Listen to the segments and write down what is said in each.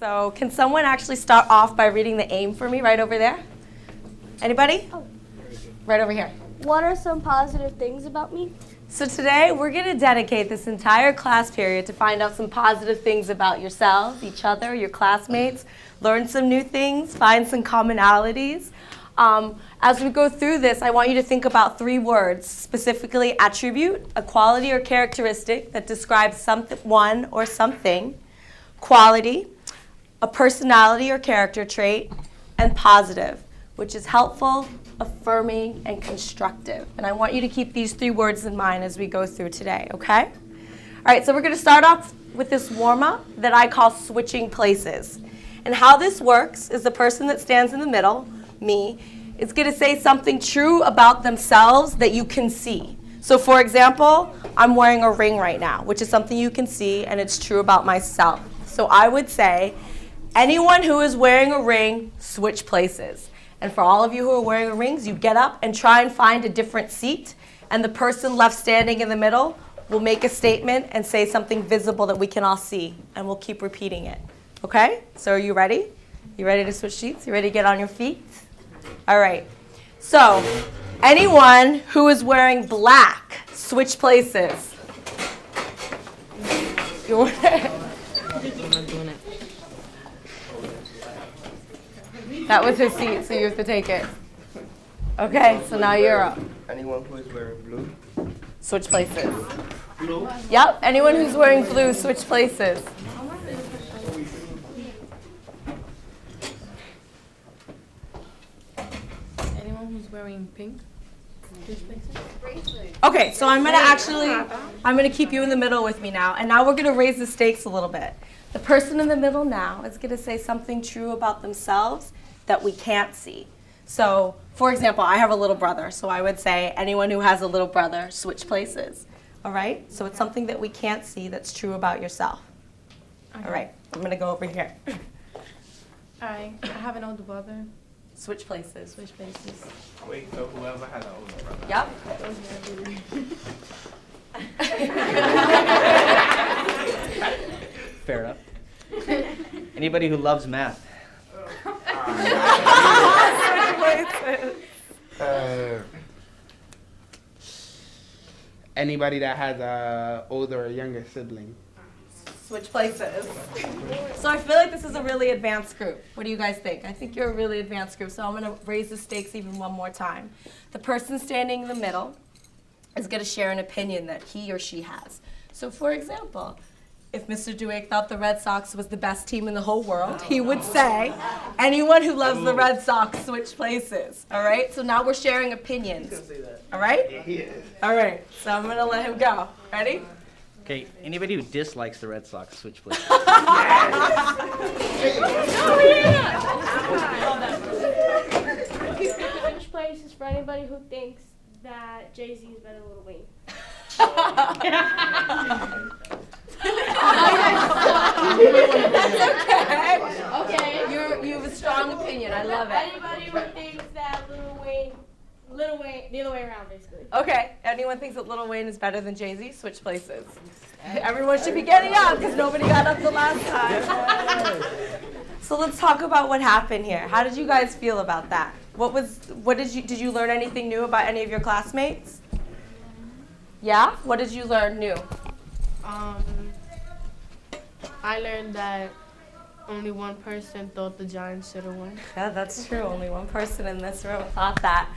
So can someone actually start off by reading the aim for me right over there? Anybody? Oh. Right over here. What are some positive things about me? So today we're going to dedicate this entire class period to find out some positive things about yourselves, each other, your classmates, learn some new things, find some commonalities. As we go through this, I want you to think about 3 words, specifically attribute, a quality or characteristic that describes someone or something, quality, a personality or character trait, and positive, which is helpful, affirming, and constructive. And I want you to keep these 3 words in mind as we go through today, okay? All right, so we're going to start off with this warm-up that I call switching places. And how this works is the person that stands in the middle, me, is going to say something true about themselves that you can see. So for example, I'm wearing a ring right now, which is something you can see, and it's true about myself. So I would say, anyone who is wearing a ring, switch places. And for all of you who are wearing rings, you get up and try and find a different seat, and the person left standing in the middle will make a statement and say something visible that we can all see, and we'll keep repeating it. Okay? So are you ready? You ready to switch seats? You ready to get on your feet? All right. So, anyone who is wearing black, switch places. You're That was his seat, so you have to take it. Okay, so now you're up. Anyone who is wearing blue? Switch places. Blue? Yep, anyone who's wearing blue, switch places. Anyone who's wearing pink? Switch places? Okay, so I'm gonna keep you in the middle with me now, and now we're gonna raise the stakes a little bit. The person in the middle now is gonna say something true about themselves that we can't see. So, for example, I have a little brother, so I would say anyone who has a little brother, switch places. All right? So it's something that we can't see that's true about yourself. Okay. All right, I'm gonna go over here. I have an older brother. Switch places. Switch places. Wait, so whoever has an older brother. Yep. Fair enough. Anybody who loves math? Anybody that has a older or younger sibling. Switch places. So I feel like this is a really advanced group. What do you guys think? I think you're a really advanced group, so I'm going to raise the stakes even one more time. The person standing in the middle is going to share an opinion that he or she has. So for example, if Mr. Duake thought the Red Sox was the best team in the whole world, he would say, anyone who loves the Red Sox, switch places. All right? So now we're sharing opinions. All right? All right. So I'm going to let him go. Ready? Okay, anybody who dislikes the Red Sox, switch places. Switch places for anybody who thinks that Jay-Z is better than Lil Wayne. That's okay. Okay. You have a strong opinion. I love it. Anybody who thinks that Lil Wayne, the other way around, basically. Okay. Anyone thinks that Lil Wayne is better than Jay-Z? Switch places. Everyone should be getting up because nobody got up the last time. So let's talk about what happened here. How did you guys feel about that? Did you learn anything new about any of your classmates? Yeah? What did you learn new? I learned that only one person thought the Giants should have won. Yeah, that's true. Only one person in this room thought that.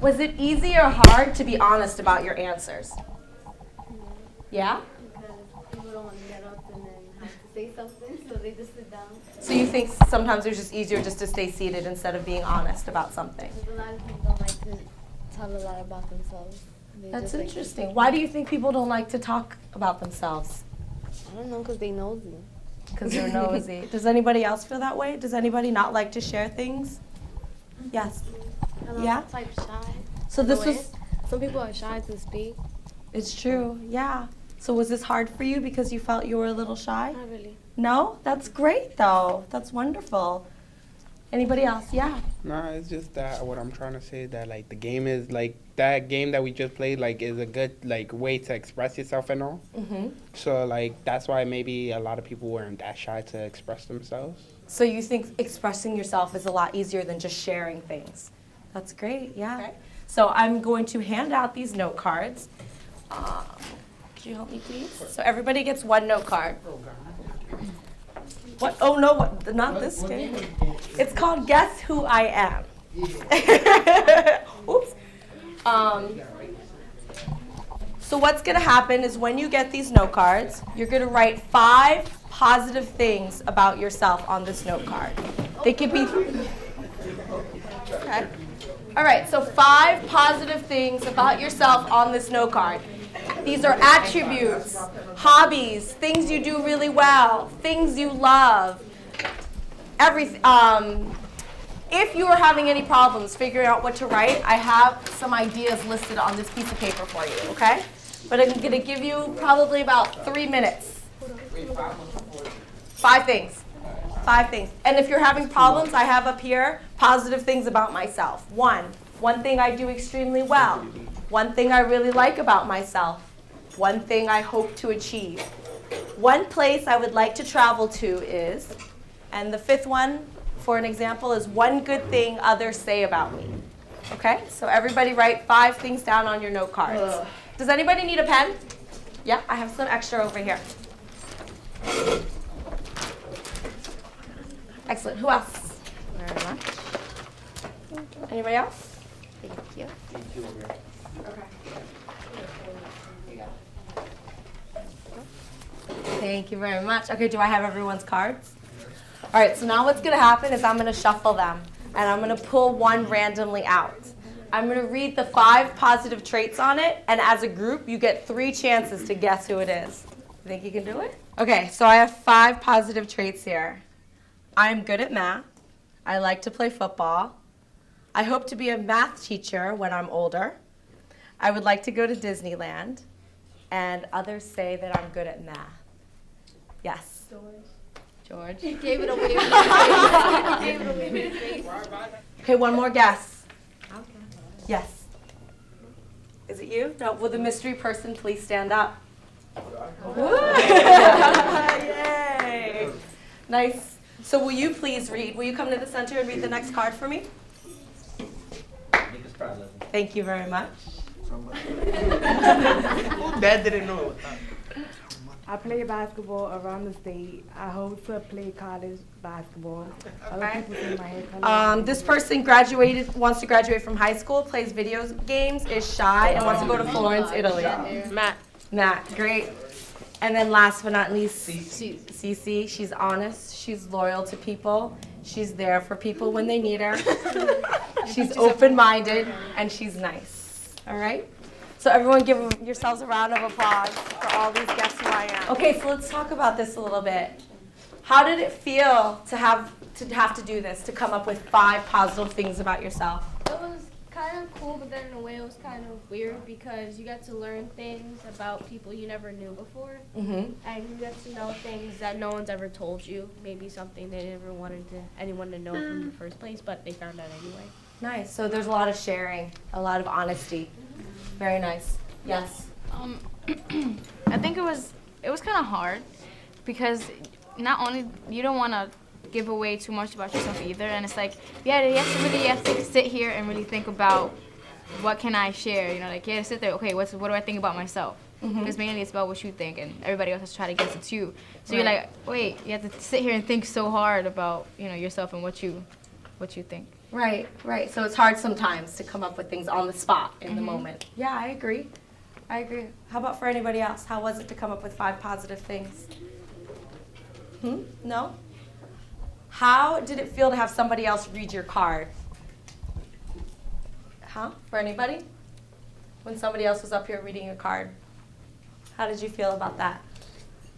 Was it easy or hard to be honest about your answers? Yeah? Because people don't want to get up and then have to say something, so they just sit down. So you think sometimes it's just easier just to stay seated instead of being honest about something? Because a lot of people don't like to tell a lot about themselves. They That's just like to interesting. keep- Why do you think people don't like to talk about themselves? I don't know, because they nosy. Because they're nosy. Does anybody else feel that way? Does anybody not like to share things? Yes. Yeah? Type shy. So this was, Some people are shy to speak. it's true, yeah. So was this hard for you because you felt you were a little shy? Not really. No? That's great though. That's wonderful. Anybody else? Yeah. No, it's just that what I'm trying to say that like the game is like that game that we just played like is a good like way to express yourself and all. Mm-hmm. So like that's why maybe a lot of people weren't that shy to express themselves. So you think expressing yourself is a lot easier than just sharing things? That's great, yeah. Okay. So I'm going to hand out these note cards. Could you help me, please? So everybody gets one note card. What? Oh no, not this game. It's called Guess Who I Am. Oops. So what's going to happen is when you get these note cards, you're going to write 5 positive things about yourself on this note card. They could be... Okay. All right, so 5 positive things about yourself on this note card. These are attributes, hobbies, things you do really well, things you love, everything. If you are having any problems figuring out what to write, I have some ideas listed on this piece of paper for you, okay? But I'm going to give you probably about 3 minutes. 5 things. 5 things. And if you're having problems, I have up here positive things about myself. One thing I do extremely well. One thing I really like about myself. One thing I hope to achieve. One place I would like to travel to is, and the 5th one, for an example, is one good thing others say about me. Okay? So everybody write 5 things down on your note cards. Does anybody need a pen? Yeah, I have some extra over here. Excellent. Who else? Very much. Anybody else? Thank you. Okay. Thank you very much. Okay, do I have everyone's cards? All right, so now what's going to happen is I'm going to shuffle them, and I'm going to pull one randomly out. I'm going to read the 5 positive traits on it, and as a group, you get 3 chances to guess who it is. You think you can do it? Okay, so I have 5 positive traits here. I'm good at math. I like to play football. I hope to be a math teacher when I'm older. I would like to go to Disneyland. And others say that I'm good at math. Yes? George. He gave it away. Okay, one more guess. Yes. Is it you? No, will the mystery person please stand up? Yay! Nice. So will you please read? Will you come to the center and read the next card for me? Make us proud, Leslie. Thank you very much. Dad didn't know. I play basketball around the state. I hope to play college basketball. Other Okay. people say my hair color. This person wants to graduate from high school, plays video games, is shy, and wants to go to Florence, Italy. Matt, great. And then last but not least, Cece. She's honest, she's loyal to people, she's there for people when they need her. She's open-minded, and she's nice. All right? So everyone give yourselves a round of applause for all these Guess Who I Am. Okay, so let's talk about this a little bit. How did it feel to have to do this, to come up with 5 positive things about yourself? It was kind of cool, but then in a way it was kind of weird because you got to learn things about people you never knew before. Mm-hmm. And you get to know things that no one's ever told you. Maybe something they never wanted anyone to know from the first place, but they found out anyway. Nice. So there's a lot of sharing, a lot of honesty. Very nice. Yes. I think it was kind of hard because not only you don't want to give away too much about yourself either, and it's like you have to sit here and really think about what can I share. You know, like you have to sit there. Okay, what do I think about myself? Because mainly it's about what you think, and everybody else has to try to guess it's you. So you're like, wait, you have to sit here and think so hard about yourself and what you think. Right, right. So it's hard sometimes to come up with things on the spot in the moment. Yeah, I agree. I agree. How about for anybody else? How was it to come up with 5 positive things? No? How did it feel to have somebody else read your card? For anybody? When somebody else was up here reading your card? How did you feel about that?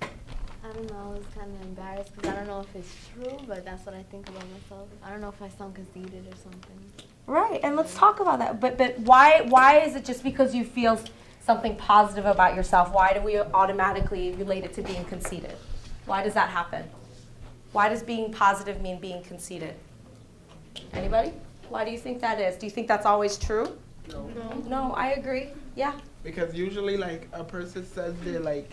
I don't know, I was kind of embarrassed because I don't know if it's true, but that's what I think about myself. I don't know if I sound conceited or something. Right, and let's talk about that. But why is it just because you feel something positive about yourself? Why do we automatically relate it to being conceited? Why does that happen? Why does being positive mean being conceited? Anybody? Why do you think that is? Do you think that's always true? No, I agree. Yeah. Because usually, like, a person says they're like,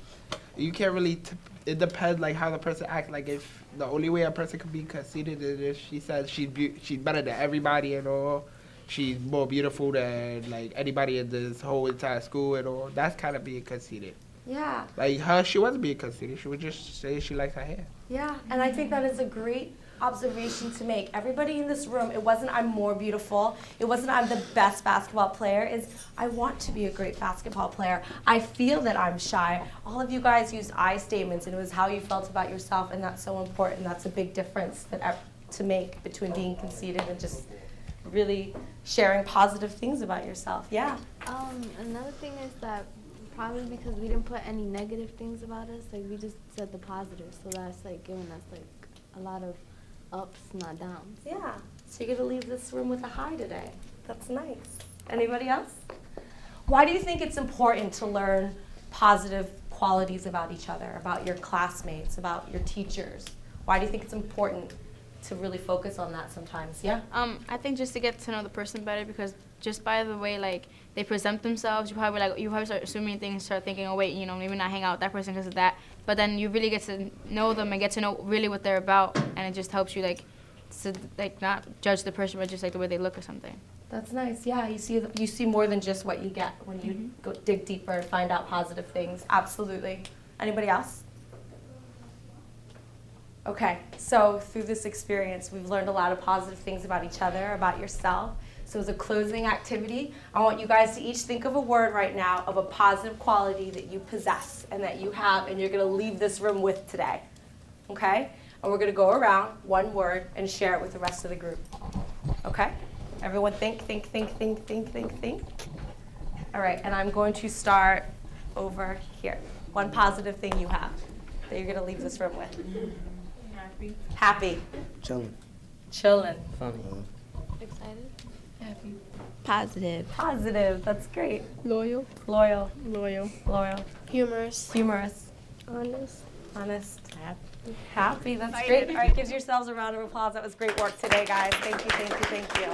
you can't really. It depends, like, how the person acts. Like, if the only way a person could be conceited is if she says she's better than everybody and all, she's more beautiful than like anybody in this whole entire school and all. That's kind of being conceited. Yeah. Like her, she wasn't being conceited. She would just say she likes her hair. Yeah, and I think that is a great observation to make. Everybody in this room, it wasn't I'm more beautiful. It wasn't I'm the best basketball player. It's I want to be a great basketball player. I feel that I'm shy. All of you guys used I statements, and it was how you felt about yourself, and that's so important. That's a big difference to make between being conceited and just really sharing positive things about yourself. Yeah. Another thing is that probably because we didn't put any negative things about us, like we just said the positive, so that's like giving us like a lot of ups, not downs. Yeah. So you're gonna leave this room with a high today. That's nice. Anybody else? Why do you think it's important to learn positive qualities about each other, about your classmates, about your teachers? Why do you think it's important to really focus on that sometimes? Yeah. I think just to get to know the person better, because just by the way like they present themselves, you probably start assuming things, start thinking, oh wait, maybe not hang out with that person because of that. But then you really get to know them and get to know really what they're about, and it just helps you to not judge the person, but just like the way they look or something. That's nice. Yeah, you see more than just what you get when you go dig deeper and find out positive things. Absolutely. Anybody else? Okay, so through this experience, we've learned a lot of positive things about each other, about yourself. So as a closing activity, I want you guys to each think of a word right now of a positive quality that you possess and that you have and you're going to leave this room with today. Okay? And we're going to go around one word and share it with the rest of the group. Okay? Everyone think. All right, and I'm going to start over here. One positive thing you have that you're going to leave this room with. Happy. Chillin'. Funny. Excited? Happy. Positive. That's great. Loyal. Loyal. Loyal. Humorous. Humorous. Honest. Happy. That's great. All right, give yourselves a round of applause. That was great work today, guys. Thank you.